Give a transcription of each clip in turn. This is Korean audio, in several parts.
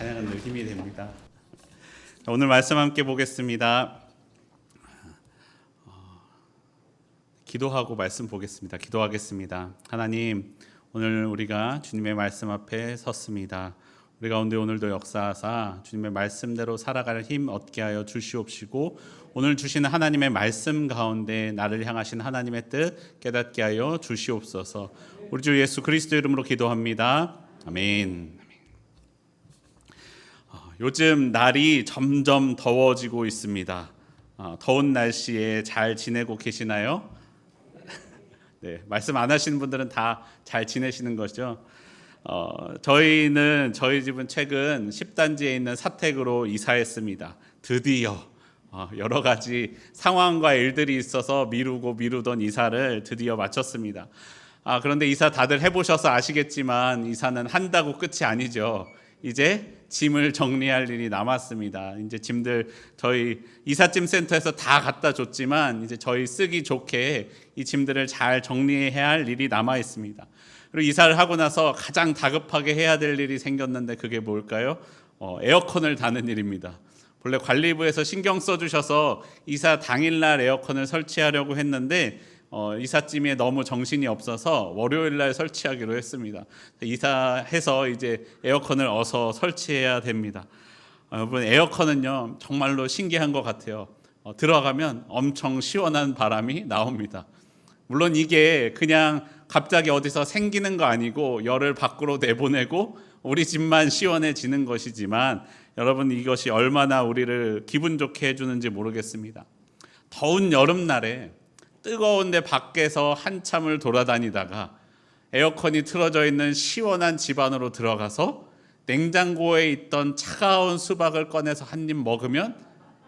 찬양은 늘 힘이 됩니다. 오늘 말씀 함께 보겠습니다. 기도하고 말씀 보겠습니다. 기도하겠습니다. 하나님, 오늘 우리가 주님의 말씀 앞에 섰습니다. 우리 가운데 오늘도 역사하사 주님의 말씀대로 살아갈 힘 얻게 하여 주시옵시고, 오늘 주시는 하나님의 말씀 가운데 나를 향하신 하나님의 뜻 깨닫게 하여 주시옵소서. 우리 주 예수 그리스도 이름으로 기도합니다. 아멘. 요즘 날이 점점 더워지고 있습니다. 더운 날씨에 잘 지내고 계시나요? 네, 말씀 안 하시는 분들은 다 잘 지내시는 거죠. 저희 집은 최근 10단지에 있는 사택으로 이사했습니다. 드디어 여러 가지 상황과 일들이 있어서 미루던 이사를 드디어 마쳤습니다. 그런데 이사 다들 해보셔서 아시겠지만 이사는 한다고 끝이 아니죠. 이제 짐을 정리할 일이 남았습니다. 이제 짐들 저희 이삿짐 센터에서 다 갖다 줬지만 이제 저희 쓰기 좋게 이 짐들을 잘 정리해야 할 일이 남아 있습니다. 그리고 이사를 하고 나서 가장 다급하게 해야 될 일이 생겼는데 그게 뭘까요? 에어컨을 다는 일입니다. 본래 관리부에서 신경 써주셔서 이사 당일날 에어컨을 설치하려고 했는데 이삿짐에 너무 정신이 없어서 월요일날 설치하기로 했습니다. 이사해서 이제 에어컨을 어서 설치해야 됩니다. 여러분, 에어컨은요 정말로 신기한 것 같아요. 들어가면 엄청 시원한 바람이 나옵니다. 물론 이게 그냥 갑자기 어디서 생기는 거 아니고 열을 밖으로 내보내고 우리 집만 시원해지는 것이지만, 여러분, 이것이 얼마나 우리를 기분 좋게 해주는지 모르겠습니다. 더운 여름날에 뜨거운데 밖에서 한참을 돌아다니다가 에어컨이 틀어져 있는 시원한 집 안으로 들어가서 냉장고에 있던 차가운 수박을 꺼내서 한 입 먹으면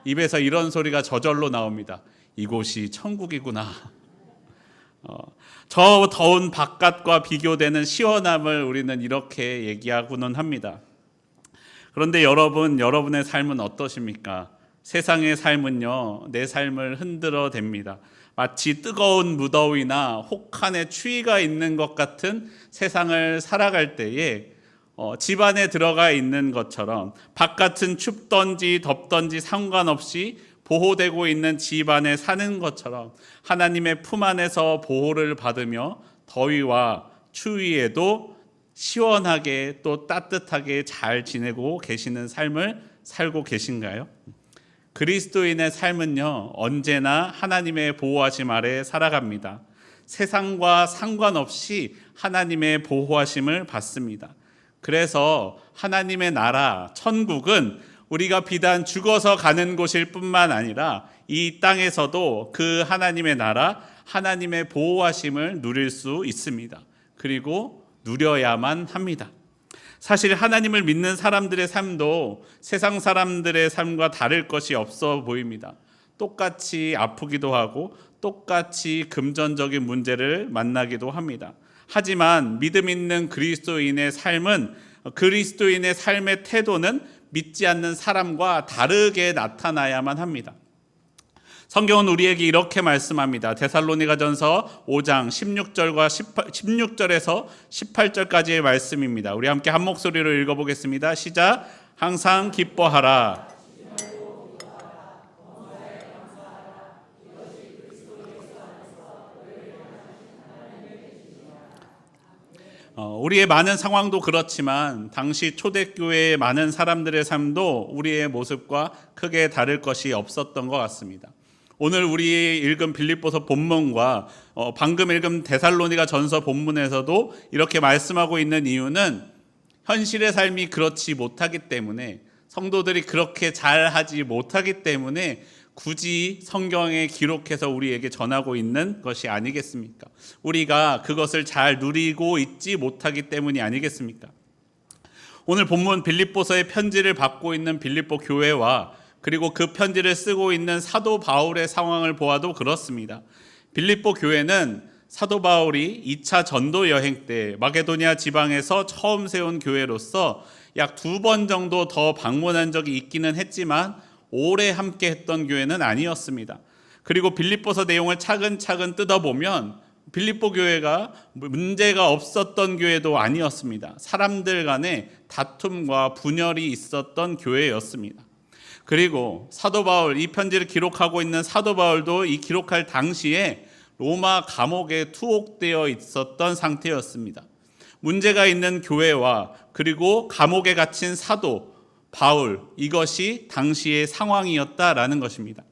입에서 이런 소리가 저절로 나옵니다. 이곳이 천국이구나. 저 더운 바깥과 비교되는 시원함을 우리는 이렇게 얘기하고는 합니다. 그런데 여러분의 삶은 어떠십니까? 세상의 삶은요, 내 삶을 흔들어 댑니다. 마치 뜨거운 무더위나 혹한의 추위가 있는 것 같은 세상을 살아갈 때에 집 안에 들어가 있는 것처럼 바깥은 춥던지 덥던지 상관없이 보호되고 있는 집 안에 사는 것처럼 하나님의 품 안에서 보호를 받으며 더위와 추위에도 시원하게 또 따뜻하게 잘 지내고 계시는 삶을 살고 계신가요? 그리스도인의 삶은요, 언제나 하나님의 보호하심 아래 살아갑니다. 세상과 상관없이 하나님의 보호하심을 받습니다. 그래서 하나님의 나라, 천국은 우리가 비단 죽어서 가는 곳일 뿐만 아니라 이 땅에서도 그 하나님의 나라, 하나님의 보호하심을 누릴 수 있습니다. 그리고 누려야만 합니다. 사실 하나님을 믿는 사람들의 삶도 세상 사람들의 삶과 다를 것이 없어 보입니다. 똑같이 아프기도 하고 똑같이 금전적인 문제를 만나기도 합니다. 하지만 믿음 있는 그리스도인의 삶은, 그리스도인의 삶의 태도는 믿지 않는 사람과 다르게 나타나야만 합니다. 성경은 우리에게 이렇게 말씀합니다. 데살로니가전서 5장 16절에서 18절까지의 말씀입니다. 우리 함께 한 목소리로 읽어보겠습니다. 시작. 항상 기뻐하라. 우리의 많은 상황도 그렇지만 당시 초대교회의 많은 사람들의 삶도 우리의 모습과 크게 다를 것이 없었던 것 같습니다. 오늘 우리 읽은 빌립보서 본문과 방금 읽은 데살로니가 전서 본문에서도 이렇게 말씀하고 있는 이유는 현실의 삶이 그렇지 못하기 때문에, 성도들이 그렇게 잘하지 못하기 때문에 굳이 성경에 기록해서 우리에게 전하고 있는 것이 아니겠습니까? 우리가 그것을 잘 누리고 있지 못하기 때문이 아니겠습니까? 오늘 본문 빌립보서의 편지를 받고 있는 빌립보 교회와 그리고 그 편지를 쓰고 있는 사도 바울의 상황을 보아도 그렇습니다. 빌립보 교회는 사도 바울이 2차 전도 여행 때 마게도니아 지방에서 처음 세운 교회로서 약 2번 정도 더 방문한 적이 있기는 했지만 오래 함께 했던 교회는 아니었습니다. 그리고 빌립보서 내용을 차근차근 뜯어보면 빌립보 교회가 문제가 없었던 교회도 아니었습니다. 사람들 간에 다툼과 분열이 있었던 교회였습니다. 그리고 사도 바울, 이 편지를 기록하고 있는 사도 바울도 이 기록할 당시에 로마 감옥에 투옥되어 있었던 상태였습니다. 문제가 있는 교회와 그리고 감옥에 갇힌 사도 바울, 이것이 당시의 상황이었다라는 것입니다.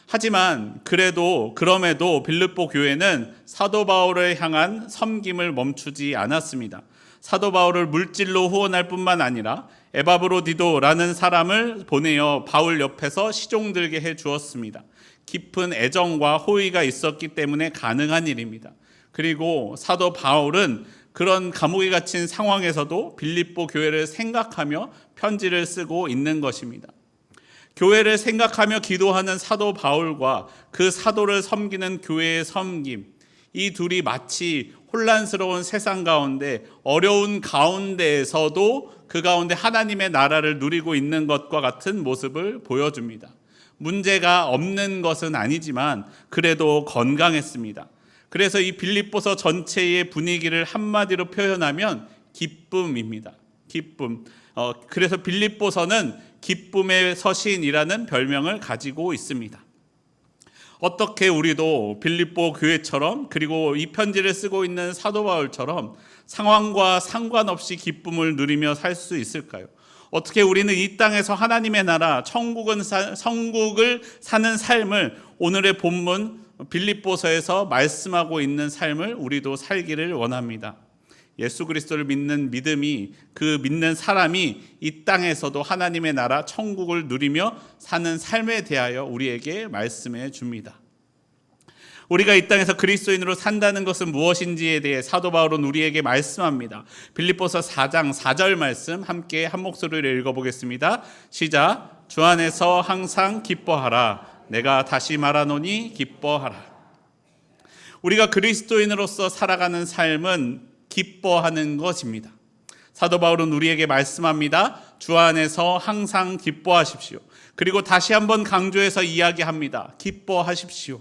하지만 그럼에도 빌립보 교회는 사도 바울을 향한 섬김을 멈추지 않았습니다. 사도 바울을 물질로 후원할 뿐만 아니라 에바브로디도라는 사람을 보내어 바울 옆에서 시종들게 해 주었습니다. 깊은 애정과 호의가 있었기 때문에 가능한 일입니다. 그리고 사도 바울은 그런 감옥에 갇힌 상황에서도 빌립보 교회를 생각하며 편지를 쓰고 있는 것입니다. 교회를 생각하며 기도하는 사도 바울과 그 사도를 섬기는 교회의 섬김, 이 둘이 마치 혼란스러운 세상 가운데 어려운 가운데에서도 그 가운데 하나님의 나라를 누리고 있는 것과 같은 모습을 보여줍니다. 문제가 없는 것은 아니지만 그래도 건강했습니다. 그래서 이 빌립보서 전체의 분위기를 한마디로 표현하면 기쁨입니다. 기쁨. 그래서 빌립보서는 기쁨의 서신이라는 별명을 가지고 있습니다. 어떻게 우리도 빌립보 교회처럼 그리고 이 편지를 쓰고 있는 사도 바울처럼 상황과 상관없이 기쁨을 누리며 살 수 있을까요? 어떻게 우리는 이 땅에서 하나님의 나라, 천국을 사는 삶을 오늘의 본문 빌립보서에서 말씀하고 있는 삶을 우리도 살기를 원합니다. 예수 그리스도를 믿는 믿음이, 그 믿는 사람이 이 땅에서도 하나님의 나라 천국을 누리며 사는 삶에 대하여 우리에게 말씀해 줍니다. 우리가 이 땅에서 그리스도인으로 산다는 것은 무엇인지에 대해 사도 바울은 우리에게 말씀합니다. 빌립보서 4장 4절 말씀 함께 한 목소리로 읽어보겠습니다. 시작. 주 안에서 항상 기뻐하라. 내가 다시 말하노니 기뻐하라. 우리가 그리스도인으로서 살아가는 삶은 기뻐하는 것입니다. 사도 바울은 우리에게 말씀합니다. 주 안에서 항상 기뻐하십시오. 그리고 다시 한번 강조해서 이야기합니다. 기뻐하십시오.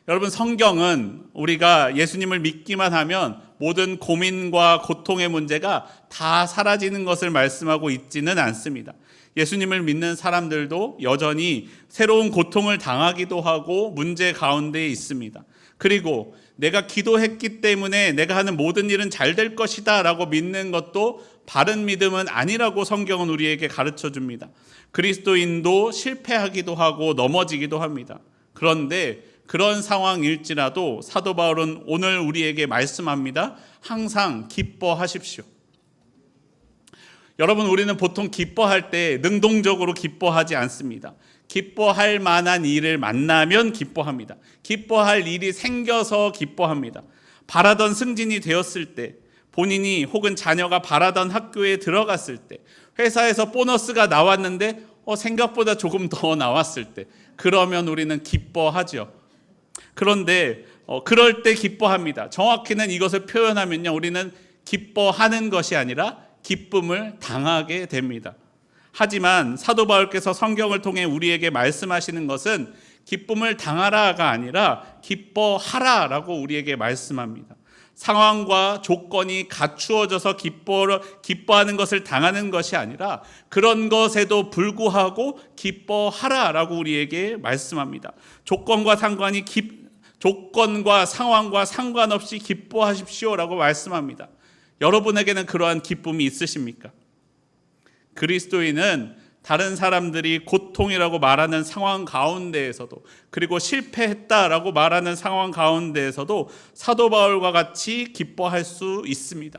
여러분, 성경은 우리가 예수님을 믿기만 하면 모든 고민과 고통의 문제가 다 사라지는 것을 말씀하고 있지는 않습니다. 예수님을 믿는 사람들도 여전히 새로운 고통을 당하기도 하고 문제 가운데 있습니다. 그리고 내가 기도했기 때문에 내가 하는 모든 일은 잘 될 것이다 라고 믿는 것도 바른 믿음은 아니라고 성경은 우리에게 가르쳐 줍니다. 그리스도인도 실패하기도 하고 넘어지기도 합니다. 그런데 그런 상황일지라도 사도 바울은 오늘 우리에게 말씀합니다. 항상 기뻐하십시오. 여러분, 우리는 보통 기뻐할 때 능동적으로 기뻐하지 않습니다. 기뻐할 만한 일을 만나면 기뻐합니다. 기뻐할 일이 생겨서 기뻐합니다. 바라던 승진이 되었을 때, 본인이 혹은 자녀가 바라던 학교에 들어갔을 때, 회사에서 보너스가 나왔는데 생각보다 조금 더 나왔을 때, 그러면 우리는 기뻐하죠. 그런데 그럴 때 기뻐합니다. 정확히는 이것을 표현하면요, 우리는 기뻐하는 것이 아니라 기쁨을 당하게 됩니다. 하지만 사도 바울께서 성경을 통해 우리에게 말씀하시는 것은 기쁨을 당하라가 아니라 기뻐하라라고 우리에게 말씀합니다. 상황과 조건이 갖추어져서 기뻐하는 것을 당하는 것이 아니라 그런 것에도 불구하고 기뻐하라라고 우리에게 말씀합니다. 조건과 상황과 상관없이 기뻐하십시오라고 말씀합니다. 여러분에게는 그러한 기쁨이 있으십니까? 그리스도인은 다른 사람들이 고통이라고 말하는 상황 가운데에서도, 그리고 실패했다라고 말하는 상황 가운데에서도 사도 바울과 같이 기뻐할 수 있습니다.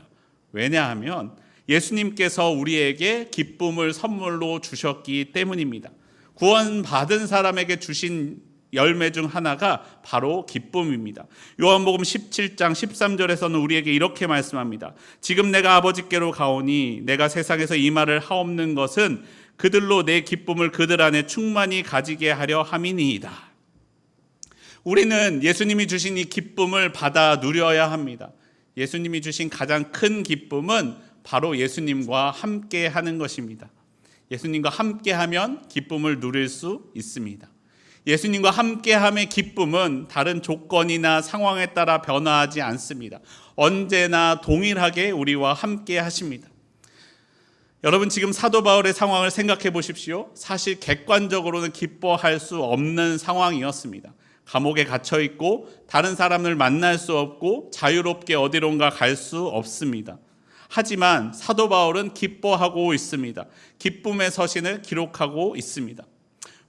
왜냐하면 예수님께서 우리에게 기쁨을 선물로 주셨기 때문입니다. 구원받은 사람에게 주신 열매 중 하나가 바로 기쁨입니다. 요한복음 17장 13절에서는 우리에게 이렇게 말씀합니다. 지금 내가 아버지께로 가오니 내가 세상에서 이 말을 하옵는 것은 그들로 내 기쁨을 그들 안에 충만히 가지게 하려 함이니이다. 우리는 예수님이 주신 이 기쁨을 받아 누려야 합니다. 예수님이 주신 가장 큰 기쁨은 바로 예수님과 함께 하는 것입니다. 예수님과 함께 하면 기쁨을 누릴 수 있습니다. 예수님과 함께함의 기쁨은 다른 조건이나 상황에 따라 변화하지 않습니다. 언제나 동일하게 우리와 함께 하십니다. 여러분, 지금 사도 바울의 상황을 생각해 보십시오. 사실 객관적으로는 기뻐할 수 없는 상황이었습니다. 감옥에 갇혀 있고 다른 사람을 만날 수 없고 자유롭게 어디론가 갈 수 없습니다. 하지만 사도 바울은 기뻐하고 있습니다. 기쁨의 서신을 기록하고 있습니다.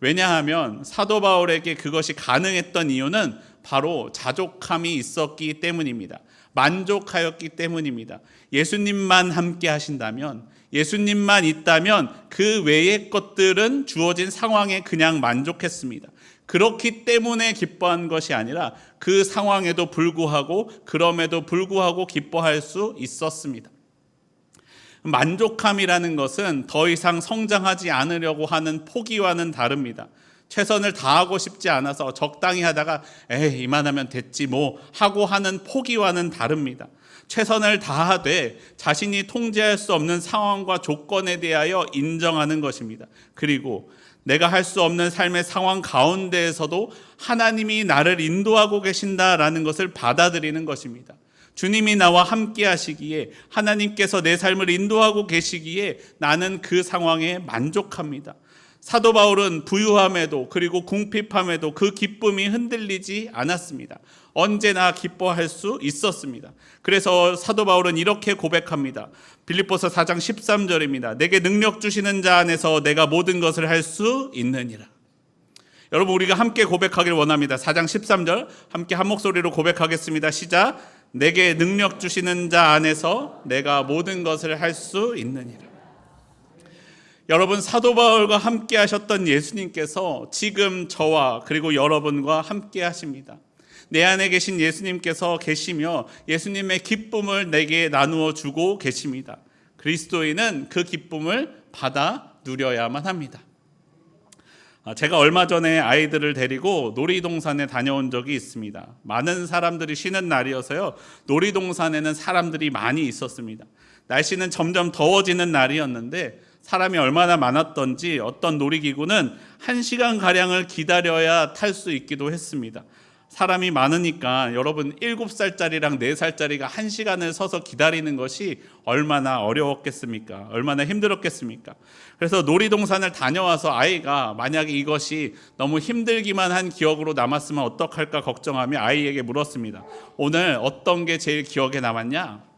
왜냐하면 사도 바울에게 그것이 가능했던 이유는 바로 자족함이 있었기 때문입니다. 만족하였기 때문입니다. 예수님만 함께 하신다면, 예수님만 있다면 그 외의 것들은 주어진 상황에 그냥 만족했습니다. 그렇기 때문에 기뻐한 것이 아니라 그 상황에도 불구하고, 그럼에도 불구하고 기뻐할 수 있었습니다. 만족함이라는 것은 더 이상 성장하지 않으려고 하는 포기와는 다릅니다. 최선을 다하고 싶지 않아서 적당히 하다가 에이 이만하면 됐지 뭐 하고 하는 포기와는 다릅니다. 최선을 다하되 자신이 통제할 수 없는 상황과 조건에 대하여 인정하는 것입니다. 그리고 내가 할 수 없는 삶의 상황 가운데에서도 하나님이 나를 인도하고 계신다라는 것을 받아들이는 것입니다. 주님이 나와 함께 하시기에, 하나님께서 내 삶을 인도하고 계시기에 나는 그 상황에 만족합니다. 사도 바울은 부유함에도 그리고 궁핍함에도 그 기쁨이 흔들리지 않았습니다. 언제나 기뻐할 수 있었습니다. 그래서 사도 바울은 이렇게 고백합니다. 빌립보서 4장 13절입니다. 내게 능력 주시는 자 안에서 내가 모든 것을 할 수 있느니라. 여러분, 우리가 함께 고백하길 원합니다. 4장 13절 함께 한 목소리로 고백하겠습니다. 시작. 내게 능력 주시는 자 안에서 내가 모든 것을 할 수 있느니라. 여러분, 사도 바울과 함께 하셨던 예수님께서 지금 저와 그리고 여러분과 함께 하십니다. 내 안에 계신 예수님께서 계시며 예수님의 기쁨을 내게 나누어 주고 계십니다. 그리스도인은 그 기쁨을 받아 누려야만 합니다. 제가 얼마 전에 아이들을 데리고 놀이동산에 다녀온 적이 있습니다. 많은 사람들이 쉬는 날이어서요, 놀이동산에는 사람들이 많이 있었습니다. 날씨는 점점 더워지는 날이었는데 사람이 얼마나 많았던지 어떤 놀이기구는 1시간가량을 기다려야 탈 수 있기도 했습니다. 사람이 많으니까 여러분, 7살짜리랑 4살짜리가 1시간을 서서 기다리는 것이 얼마나 어려웠겠습니까? 얼마나 힘들었겠습니까? 그래서 놀이동산을 다녀와서 아이가 만약에 이것이 너무 힘들기만 한 기억으로 남았으면 어떡할까 걱정하며 아이에게 물었습니다. 오늘 어떤 게 제일 기억에 남았냐?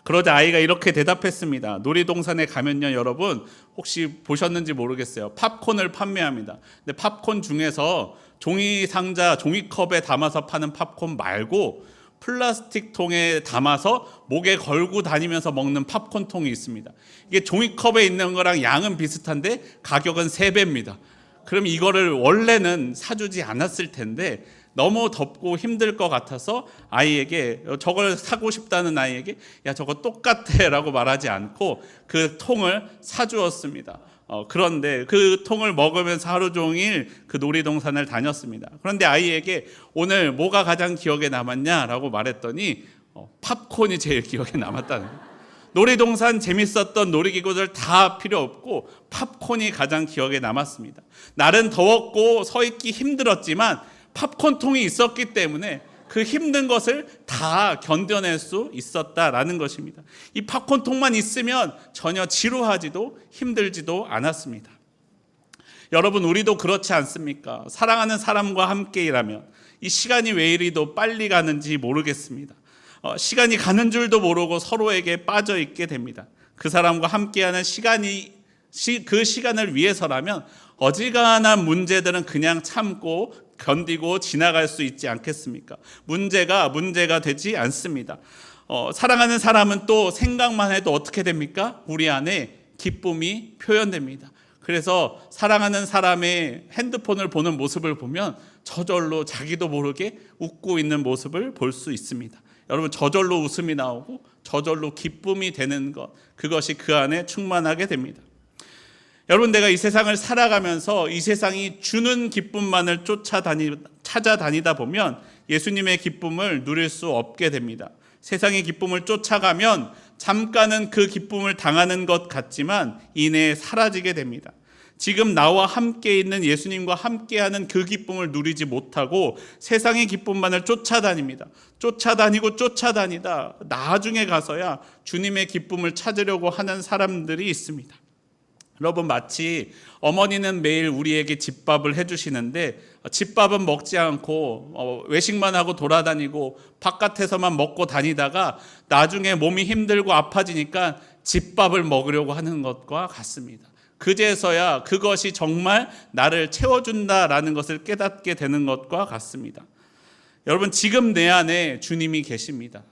그러자 아이가 이렇게 대답했습니다. 놀이동산에 가면요, 여러분 혹시 보셨는지 모르겠어요. 팝콘을 판매합니다. 근데 팝콘 중에서 종이 상자, 종이컵에 담아서 파는 팝콘 말고 플라스틱 통에 담아서 목에 걸고 다니면서 먹는 팝콘 통이 있습니다. 이게 종이컵에 있는 거랑 양은 비슷한데 가격은 3배입니다. 그럼 이거를 원래는 사주지 않았을 텐데 너무 덥고 힘들 것 같아서 아이에게, 저걸 사고 싶다는 아이에게 야 저거 똑같아 라고 말하지 않고 그 통을 사주었습니다. 그런데 그 통을 먹으면서 하루 종일 그 놀이동산을 다녔습니다. 그런데 아이에게 오늘 뭐가 가장 기억에 남았냐라고 말했더니 팝콘이 제일 기억에 남았다는 거예요. 놀이동산 재밌었던 놀이기구들 다 필요 없고 팝콘이 가장 기억에 남았습니다. 날은 더웠고 서 있기 힘들었지만 팝콘통이 있었기 때문에 그 힘든 것을 다 견뎌낼 수 있었다라는 것입니다. 이 팝콘통만 있으면 전혀 지루하지도 힘들지도 않았습니다. 여러분, 우리도 그렇지 않습니까? 사랑하는 사람과 함께 일하면 이 시간이 왜 이리도 빨리 가는지 모르겠습니다. 시간이 가는 줄도 모르고 서로에게 빠져 있게 됩니다. 그 사람과 함께하는 그 시간을 위해서라면 어지간한 문제들은 그냥 참고 견디고 지나갈 수 있지 않겠습니까? 문제가 되지 않습니다. 사랑하는 사람은 또 생각만 해도 어떻게 됩니까? 우리 안에 기쁨이 표현됩니다. 그래서 사랑하는 사람의 핸드폰을 보는 모습을 보면 저절로 자기도 모르게 웃고 있는 모습을 볼 수 있습니다. 여러분, 저절로 웃음이 나오고 저절로 기쁨이 되는 것, 그것이 그 안에 충만하게 됩니다. 여러분, 내가 이 세상을 살아가면서 이 세상이 주는 기쁨만을 찾아다니다 보면 예수님의 기쁨을 누릴 수 없게 됩니다. 세상의 기쁨을 쫓아가면 잠깐은 그 기쁨을 당하는 것 같지만 이내에 사라지게 됩니다. 지금 나와 함께 있는 예수님과 함께하는 그 기쁨을 누리지 못하고 세상의 기쁨만을 쫓아다닙니다. 쫓아다니다 나중에 가서야 주님의 기쁨을 찾으려고 하는 사람들이 있습니다. 여러분, 마치 어머니는 매일 우리에게 집밥을 해주시는데 집밥은 먹지 않고 외식만 하고 돌아다니고 바깥에서만 먹고 다니다가 나중에 몸이 힘들고 아파지니까 집밥을 먹으려고 하는 것과 같습니다. 그제서야 그것이 정말 나를 채워준다라는 것을 깨닫게 되는 것과 같습니다. 여러분, 지금 내 안에 주님이 계십니다.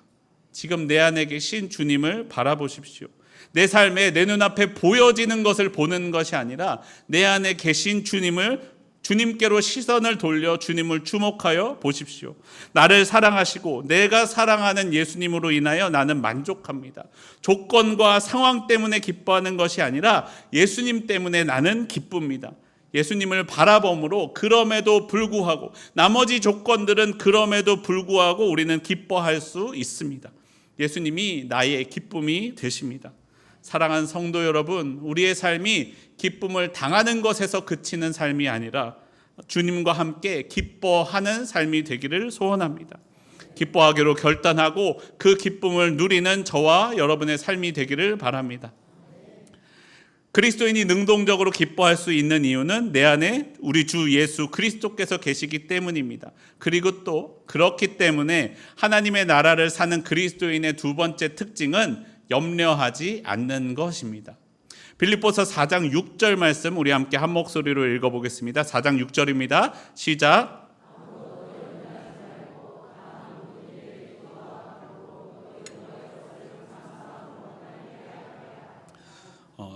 지금 내 안에 계신 주님을 바라보십시오. 내 삶에 내 눈앞에 보여지는 것을 보는 것이 아니라 내 안에 계신 주님께로 시선을 돌려 주님을 주목하여 보십시오. 나를 사랑하시고 내가 사랑하는 예수님으로 인하여 나는 만족합니다. 조건과 상황 때문에 기뻐하는 것이 아니라 예수님 때문에 나는 기쁩니다. 예수님을 바라봄으로 그럼에도 불구하고 나머지 조건들은 그럼에도 불구하고 우리는 기뻐할 수 있습니다. 예수님이 나의 기쁨이 되십니다. 사랑하는 성도 여러분, 우리의 삶이 기쁨을 당하는 것에서 그치는 삶이 아니라 주님과 함께 기뻐하는 삶이 되기를 소원합니다. 기뻐하기로 결단하고 그 기쁨을 누리는 저와 여러분의 삶이 되기를 바랍니다. 그리스도인이 능동적으로 기뻐할 수 있는 이유는 내 안에 우리 주 예수 그리스도께서 계시기 때문입니다. 그리고 또 그렇기 때문에 하나님의 나라를 사는 그리스도인의 두 번째 특징은 염려하지 않는 것입니다. 빌립보서 4장 6절 말씀 우리 함께 한 목소리로 읽어보겠습니다. 4장 6절입니다. 시작.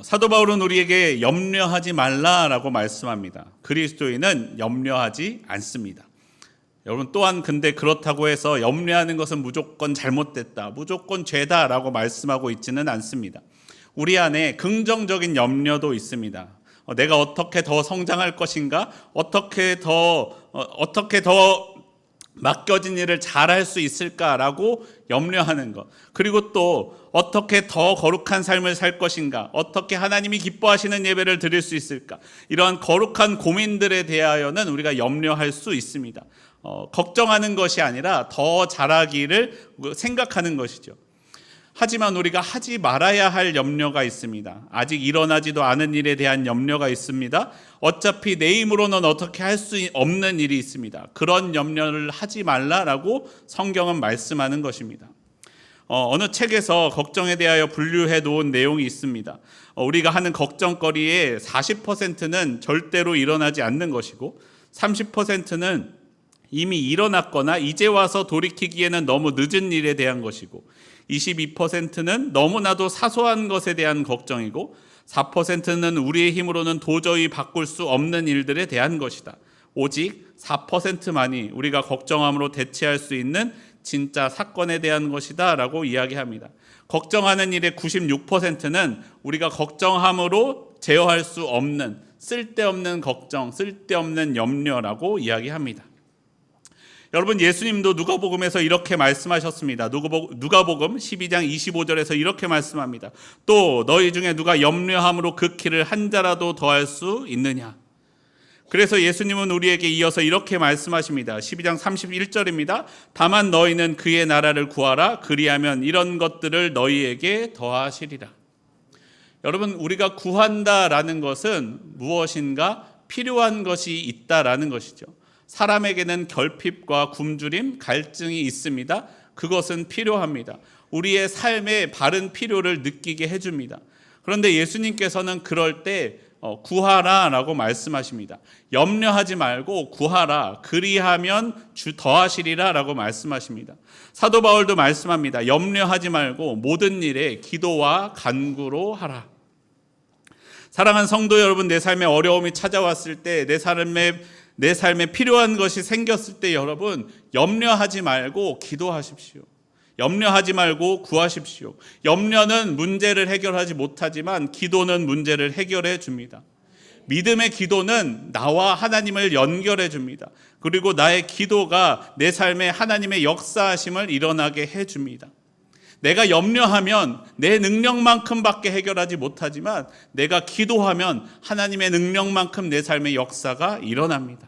사도 바울은 우리에게 염려하지 말라라고 말씀합니다. 그리스도인은 염려하지 않습니다. 여러분, 또한 근데 그렇다고 해서 염려하는 것은 무조건 잘못됐다, 무조건 죄다라고 말씀하고 있지는 않습니다. 우리 안에 긍정적인 염려도 있습니다. 내가 어떻게 더 성장할 것인가, 어떻게 더 맡겨진 일을 잘할 수 있을까라고 염려하는 것, 그리고 또 어떻게 더 거룩한 삶을 살 것인가, 어떻게 하나님이 기뻐하시는 예배를 드릴 수 있을까, 이러한 거룩한 고민들에 대하여는 우리가 염려할 수 있습니다. 걱정하는 것이 아니라 더 잘하기를 생각하는 것이죠. 하지만 우리가 하지 말아야 할 염려가 있습니다. 아직 일어나지도 않은 일에 대한 염려가 있습니다. 어차피 내 힘으로는 어떻게 할 수 없는 일이 있습니다. 그런 염려를 하지 말라라고 성경은 말씀하는 것입니다. 어느 책에서 걱정에 대하여 분류해 놓은 내용이 있습니다. 우리가 하는 걱정거리의 40%는 절대로 일어나지 않는 것이고 30%는 이미 일어났거나 이제 와서 돌이키기에는 너무 늦은 일에 대한 것이고 22%는 너무나도 사소한 것에 대한 걱정이고 4%는 우리의 힘으로는 도저히 바꿀 수 없는 일들에 대한 것이다. 오직 4%만이 우리가 걱정함으로 대체할 수 있는 진짜 사건에 대한 것이다 라고 이야기합니다. 걱정하는 일의 96%는 우리가 걱정함으로 제어할 수 없는 쓸데없는 걱정, 쓸데없는 염려라고 이야기합니다. 여러분, 예수님도 누가복음에서 이렇게 말씀하셨습니다. 누가복음 12장 25절에서 이렇게 말씀합니다. 또 너희 중에 누가 염려함으로 그 키를 한 자라도 더할 수 있느냐. 그래서 예수님은 우리에게 이어서 이렇게 말씀하십니다. 12장 31절입니다. 다만 너희는 그의 나라를 구하라. 그리하면 이런 것들을 너희에게 더하시리라. 여러분, 우리가 구한다라는 것은 무엇인가 필요한 것이 있다라는 것이죠. 사람에게는 결핍과 굶주림, 갈증이 있습니다. 그것은 필요합니다. 우리의 삶의 바른 필요를 느끼게 해줍니다. 그런데 예수님께서는 그럴 때 구하라 라고 말씀하십니다. 염려하지 말고 구하라, 그리하면 더하시리라 라고 말씀하십니다. 사도 바울도 말씀합니다. 염려하지 말고 모든 일에 기도와 간구로 하라. 사랑하는 성도 여러분, 내 삶에 어려움이 찾아왔을 때, 내 삶에 필요한 것이 생겼을 때 여러분, 염려하지 말고 기도하십시오. 염려하지 말고 구하십시오. 염려는 문제를 해결하지 못하지만 기도는 문제를 해결해 줍니다. 믿음의 기도는 나와 하나님을 연결해 줍니다. 그리고 나의 기도가 내 삶에 하나님의 역사하심을 일어나게 해 줍니다. 내가 염려하면 내 능력만큼밖에 해결하지 못하지만 내가 기도하면 하나님의 능력만큼 내 삶의 역사가 일어납니다.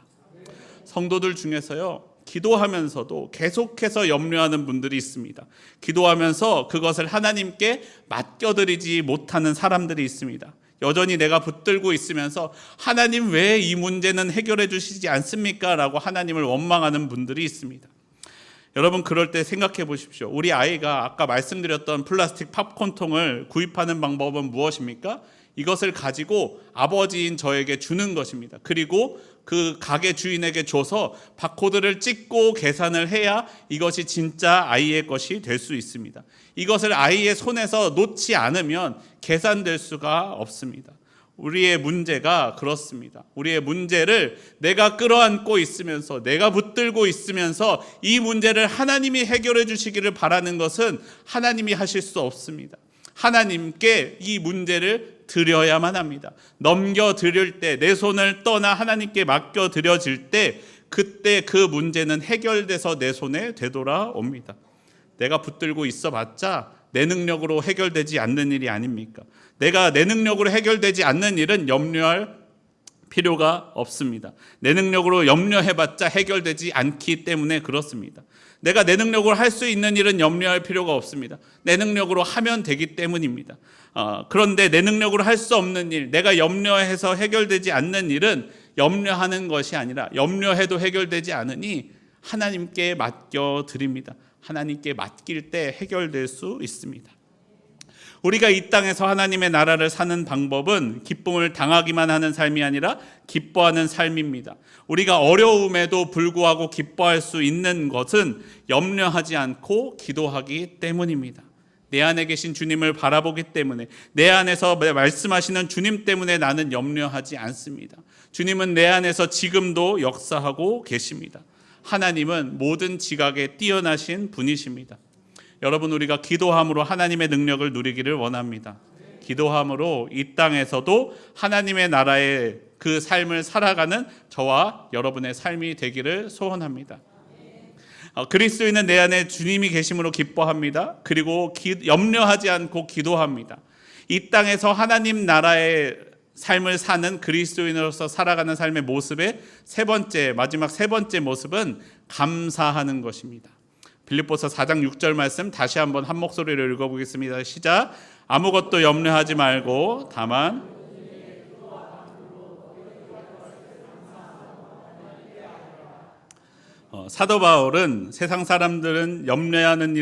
성도들 중에서요, 기도하면서도 계속해서 염려하는 분들이 있습니다. 기도하면서 그것을 하나님께 맡겨드리지 못하는 사람들이 있습니다. 여전히 내가 붙들고 있으면서 하나님 왜 이 문제는 해결해 주시지 않습니까? 라고 하나님을 원망하는 분들이 있습니다. 여러분, 그럴 때 생각해 보십시오. 우리 아이가 아까 말씀드렸던 플라스틱 팝콘통을 구입하는 방법은 무엇입니까? 이것을 가지고 아버지인 저에게 주는 것입니다. 그리고 그 가게 주인에게 줘서 바코드를 찍고 계산을 해야 이것이 진짜 아이의 것이 될 수 있습니다. 이것을 아이의 손에서 놓지 않으면 계산될 수가 없습니다. 우리의 문제가 그렇습니다. 우리의 문제를 내가 끌어안고 있으면서, 내가 붙들고 있으면서 이 문제를 하나님이 해결해 주시기를 바라는 것은 하나님이 하실 수 없습니다. 하나님께 이 문제를 드려야만 합니다. 넘겨드릴 때, 내 손을 떠나 하나님께 맡겨드려질 때, 그때 그 문제는 해결돼서 내 손에 되돌아옵니다. 내가 붙들고 있어봤자 내 능력으로 해결되지 않는 일이 아닙니까? 내가 내 능력으로 해결되지 않는 일은 염려할 필요가 없습니다. 내 능력으로 염려해봤자 해결되지 않기 때문에 그렇습니다. 내가 내 능력으로 할 수 있는 일은 염려할 필요가 없습니다. 내 능력으로 하면 되기 때문입니다. 그런데 내 능력으로 할 수 없는 일, 내가 염려해서 해결되지 않는 일은 염려하는 것이 아니라 염려해도 해결되지 않으니 하나님께 맡겨드립니다. 하나님께 맡길 때 해결될 수 있습니다. 우리가 이 땅에서 하나님의 나라를 사는 방법은 기쁨을 당하기만 하는 삶이 아니라 기뻐하는 삶입니다. 우리가 어려움에도 불구하고 기뻐할 수 있는 것은 염려하지 않고 기도하기 때문입니다. 내 안에 계신 주님을 바라보기 때문에, 내 안에서 말씀하시는 주님 때문에 나는 염려하지 않습니다. 주님은 내 안에서 지금도 역사하고 계십니다. 하나님은 모든 지각에 뛰어나신 분이십니다. 여러분, 우리가 기도함으로 하나님의 능력을 누리기를 원합니다. 기도함으로 이 땅에서도 하나님의 나라의 그 삶을 살아가는 저와 여러분의 삶이 되기를 소원합니다. 그리스도인은 내 안에 주님이 계심으로 기뻐합니다. 그리고 염려하지 않고 기도합니다. 이 땅에서 하나님 나라의 삶을 사는 그리스도인으로서 살아가는 삶의 모습의 마지막 세 번째 모습은 감사하는 것입니다. 빌립보서 4장 6절 말씀 다시 한번 한 목소리로 읽어보겠습니다. 시작. 아무것도 염려하지 말고 다만 사도 바울은 세상 사람들이 염려하는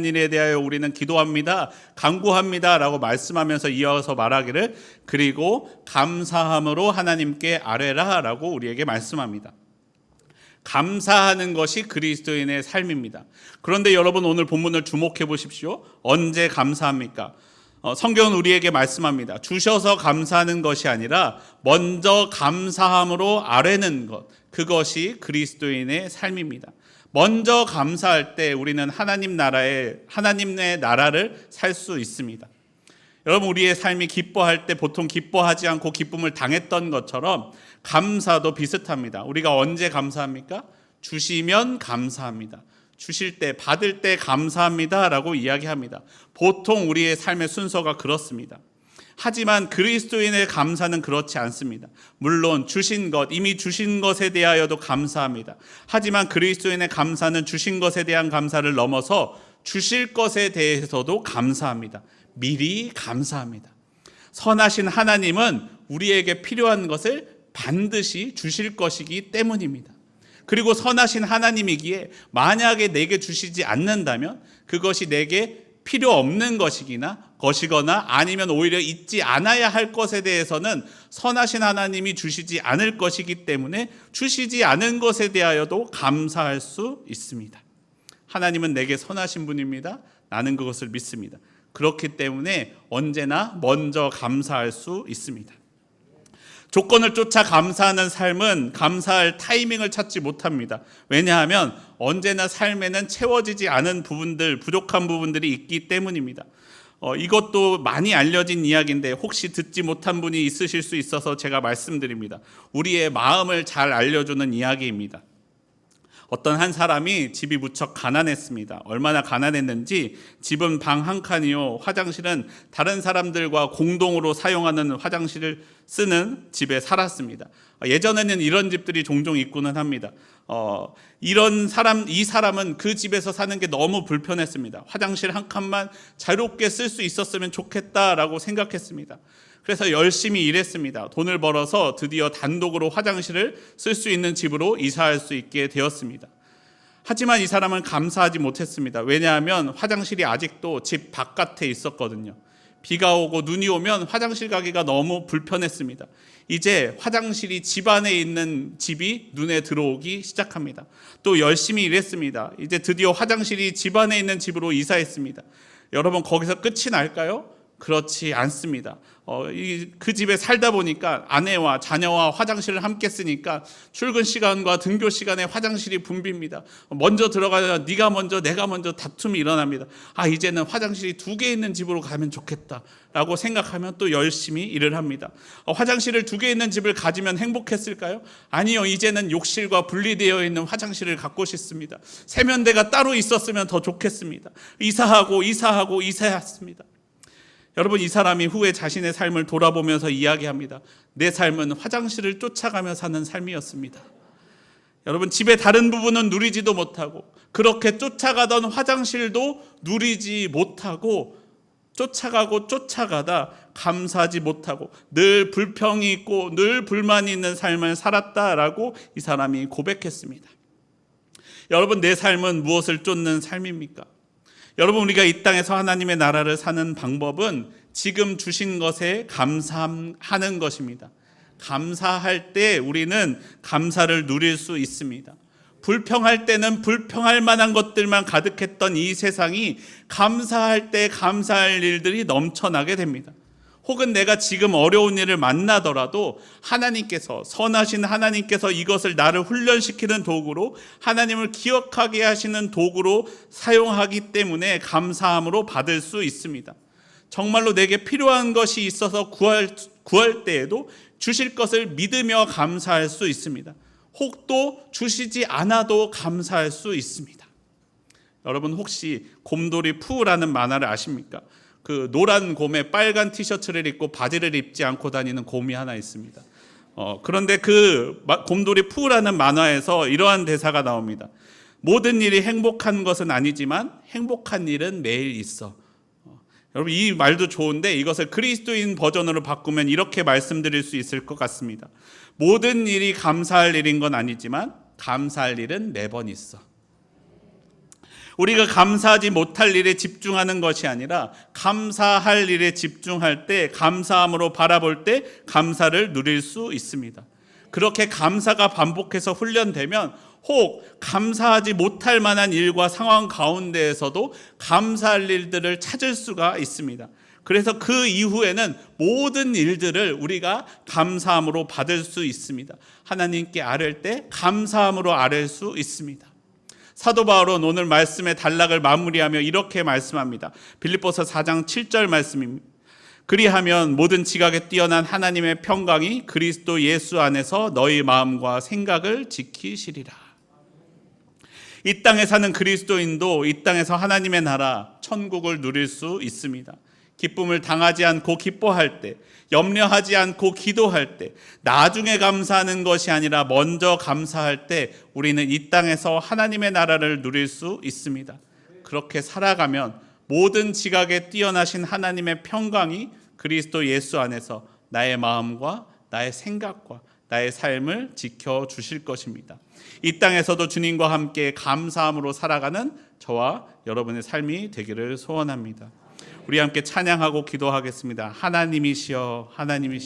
일에 대하여 우리는 기도합니다, 간구합니다 라고 말씀하면서 이어서 말하기를 그리고 감사함으로 하나님께 아뢰라 라고 우리에게 말씀합니다. 감사하는 것이 그리스도인의 삶입니다. 그런데 여러분, 오늘 본문을 주목해 보십시오. 언제 감사합니까? 성경은 우리에게 말씀합니다. 주셔서 감사하는 것이 아니라 먼저 감사함으로 아뢰는 것, 그것이 그리스도인의 삶입니다. 먼저 감사할 때 우리는 하나님의 나라를 살 수 있습니다. 여러분, 우리의 삶이 기뻐할 때 보통 기뻐하지 않고 기쁨을 당했던 것처럼 감사도 비슷합니다. 우리가 언제 감사합니까? 주시면 감사합니다. 주실 때, 받을 때 감사합니다 라고 이야기합니다. 보통 우리의 삶의 순서가 그렇습니다. 하지만 그리스도인의 감사는 그렇지 않습니다. 물론 이미 주신 것에 대하여도 감사합니다. 하지만 그리스도인의 감사는 주신 것에 대한 감사를 넘어서 주실 것에 대해서도 감사합니다. 미리 감사합니다. 선하신 하나님은 우리에게 필요한 것을 반드시 주실 것이기 때문입니다. 그리고 선하신 하나님이기에 만약에 내게 주시지 않는다면 그것이 내게 필요 없는 것이거나 아니면 오히려 잊지 않아야 할 것에 대해서는 선하신 하나님이 주시지 않을 것이기 때문에 주시지 않은 것에 대하여도 감사할 수 있습니다. 하나님은 내게 선하신 분입니다. 나는 그것을 믿습니다. 그렇기 때문에 언제나 먼저 감사할 수 있습니다. 조건을 쫓아 감사하는 삶은 감사할 타이밍을 찾지 못합니다. 왜냐하면 언제나 삶에는 채워지지 않은 부분들, 부족한 부분들이 있기 때문입니다. 이것도 많이 알려진 이야기인데 혹시 듣지 못한 분이 있으실 수 있어서 제가 말씀드립니다. 우리의 마음을 잘 알려주는 이야기입니다. 어떤 한 사람이 집이 무척 가난했습니다. 얼마나 가난했는지 집은 방 한 칸이요, 화장실은 다른 사람들과 공동으로 사용하는 화장실을 쓰는 집에 살았습니다. 예전에는 이런 집들이 종종 있고는 합니다. 이 사람은 그 집에서 사는 게 너무 불편했습니다. 화장실 한 칸만 자유롭게 쓸 수 있었으면 좋겠다라고 생각했습니다. 그래서 열심히 일했습니다. 돈을 벌어서 드디어 단독으로 화장실을 쓸 수 있는 집으로 이사할 수 있게 되었습니다. 하지만 이 사람은 감사하지 못했습니다. 왜냐하면 화장실이 아직도 집 바깥에 있었거든요. 비가 오고 눈이 오면 화장실 가기가 너무 불편했습니다. 이제 화장실이 집 안에 있는 집이 눈에 들어오기 시작합니다. 또 열심히 일했습니다. 이제 드디어 화장실이 집 안에 있는 집으로 이사했습니다. 여러분, 거기서 끝이 날까요? 그렇지 않습니다. 그 집에 살다 보니까 아내와 자녀와 화장실을 함께 쓰니까 출근 시간과 등교 시간에 화장실이 붐빕니다. 먼저 들어가야 네가 먼저 내가 먼저 다툼이 일어납니다. 이제는 화장실이 2개 있는 집으로 가면 좋겠다라고 생각하면 또 열심히 일을 합니다. 화장실을 2개 있는 집을 가지면 행복했을까요? 아니요. 이제는 욕실과 분리되어 있는 화장실을 갖고 싶습니다. 세면대가 따로 있었으면 더 좋겠습니다. 이사했습니다. 여러분, 이 사람이 후에 자신의 삶을 돌아보면서 이야기합니다. 내 삶은 화장실을 쫓아가며 사는 삶이었습니다. 여러분, 집의 다른 부분은 누리지도 못하고, 그렇게 쫓아가던 화장실도 누리지 못하고, 쫓아가다 감사하지 못하고 늘 불평이 있고 늘 불만이 있는 삶을 살았다라고 이 사람이 고백했습니다. 여러분, 내 삶은 무엇을 쫓는 삶입니까? 여러분, 우리가 이 땅에서 하나님의 나라를 사는 방법은 지금 주신 것에 감사하는 것입니다. 감사할 때 우리는 감사를 누릴 수 있습니다. 불평할 때는 불평할 만한 것들만 가득했던 이 세상이 감사할 때 감사할 일들이 넘쳐나게 됩니다. 혹은 내가 지금 어려운 일을 만나더라도 하나님께서, 선하신 하나님께서 이것을 나를 훈련시키는 도구로, 하나님을 기억하게 하시는 도구로 사용하기 때문에 감사함으로 받을 수 있습니다. 정말로 내게 필요한 것이 있어서 구할 때에도 주실 것을 믿으며 감사할 수 있습니다. 혹 또 주시지 않아도 감사할 수 있습니다. 여러분, 혹시 곰돌이 푸라는 만화를 아십니까? 그 노란 곰에 빨간 티셔츠를 입고 바지를 입지 않고 다니는 곰이 하나 있습니다. 그런데 그 곰돌이 푸라는 만화에서 이러한 대사가 나옵니다. 모든 일이 행복한 것은 아니지만 행복한 일은 매일 있어. 여러분, 이 말도 좋은데 이것을 그리스도인 버전으로 바꾸면 이렇게 말씀드릴 수 있을 것 같습니다. 모든 일이 감사할 일인 건 아니지만 감사할 일은 매번 있어. 우리가 감사하지 못할 일에 집중하는 것이 아니라 감사할 일에 집중할 때, 감사함으로 바라볼 때 감사를 누릴 수 있습니다. 그렇게 감사가 반복해서 훈련되면 혹 감사하지 못할 만한 일과 상황 가운데에서도 감사할 일들을 찾을 수가 있습니다. 그래서 그 이후에는 모든 일들을 우리가 감사함으로 받을 수 있습니다. 하나님께 아뢰을 때 감사함으로 아뢰을 수 있습니다. 사도 바울은 오늘 말씀의 단락을 마무리하며 이렇게 말씀합니다. 빌립보서 4장 7절 말씀입니다. 그리하면 모든 지각에 뛰어난 하나님의 평강이 그리스도 예수 안에서 너희 마음과 생각을 지키시리라. 이 땅에 사는 그리스도인도 이 땅에서 하나님의 나라, 천국을 누릴 수 있습니다. 기쁨을 당하지 않고 기뻐할 때, 염려하지 않고 기도할 때, 나중에 감사하는 것이 아니라 먼저 감사할 때 우리는 이 땅에서 하나님의 나라를 누릴 수 있습니다. 그렇게 살아가면 모든 지각에 뛰어나신 하나님의 평강이 그리스도 예수 안에서 나의 마음과 나의 생각과 나의 삶을 지켜주실 것입니다. 이 땅에서도 주님과 함께 감사함으로 살아가는 저와 여러분의 삶이 되기를 소원합니다. 우리 함께 찬양하고 기도하겠습니다. 하나님이시여, 하나님이시여.